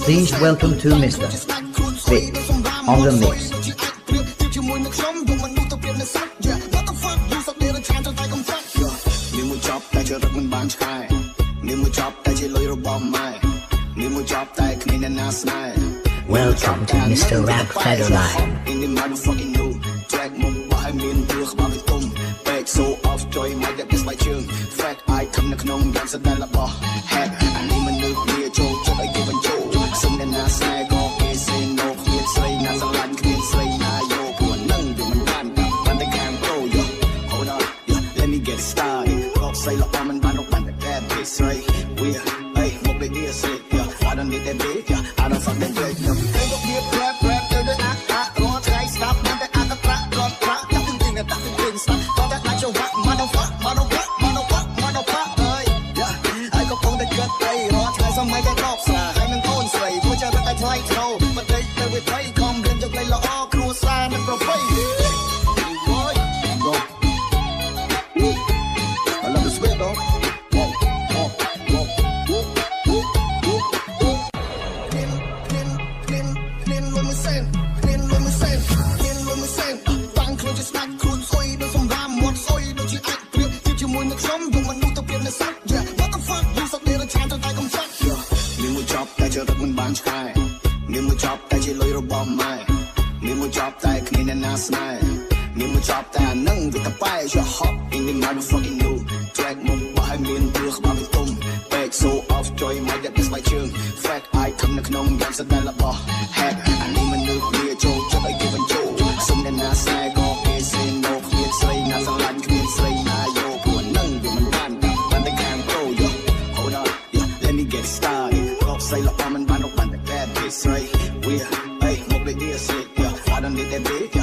Please welcome to Mr. Fit on the mix. មានមួយចប់តែគ្មានអ្នកណាស្នេហ៍ Welcome to Mr. Rap Federline. In the motherfucking new track មកបោះឲ្យមានព្រោះក្បាលវាទុំ Back so off joy មកតែស្បែកជើង Fat eye ខំនៅក្នុងយ៉ាងស្ដាយរបស់ Head អានេះមនុស្សវាចូលចិត្តឲ្យគេបញ្ចូលសុំអ្នកណាស្នេហ៍ក៏គេ say no គ្មានស្រីណាស្រឡាញ់គ្មានស្រីណាយកព្រោះនឹងវាមិនបានតែខាង pro yo hold on let me get started ក៏ស្រីល្អមិនបានរកបានតែ bad bitch right we hey មកលេងនេះស្រី I don't need that bitch I don't fuck that bitch no they go be rap rap ទៅដល់អារត់ថ្ងៃស្ដាប់តែអាកប្រាក់រត់ប្រាក់តាក់ទីងតាក់ទីងស្ដាប់តតែដាក់ចូលវ៉ាក់មកដល់វ៉ាក់មកដល់វ៉ាក់មកដល់វ៉ាក់មកដល់វ៉ាក់អើយហើយក៏កំពុងតែគិតអីរត់ថ្ងៃសម័យតែដប់ស្រាហើយនឹងអូនស្រីព្រោះចាំតែថ្លៃធ្នូមិនដេកទៅវាថ្លៃខំរៀនយកលេខល្អគ្រួសារមិនប្រពៃI love the sweat thoughមានមួយចប់តែជាលុយរបស់ម៉ែមានមួយចប់តែគ្មានអ្នកណាស្នេហ៍មានមួយចប់តែអានឹងវាតបែជា hop in the motherfucking new track មកបោះឲ្យមានព្រោះក្បាលវាទុំ Back so off joy មកតែស្បែកជើង Fat eye ខំនៅក្នុងយ៉ាងស្ដាយរបស់ Head អានេះមនុស្សវាចូលចិត្តឲ្យគេបញ្ចូលសុំអ្នកណាស្នេហ៍ក៏គេ say no គ្មានស្រីណាស្រឡាញ់គ្មានស្រីណាយកព្រោះនឹងវាមិនបានតែខាង pro yo hold on let me get started ក៏ស្រីល្អមិនបានរកបានតែ bad bitch right we hey មកលេងនេះស្រី I don't need that bitch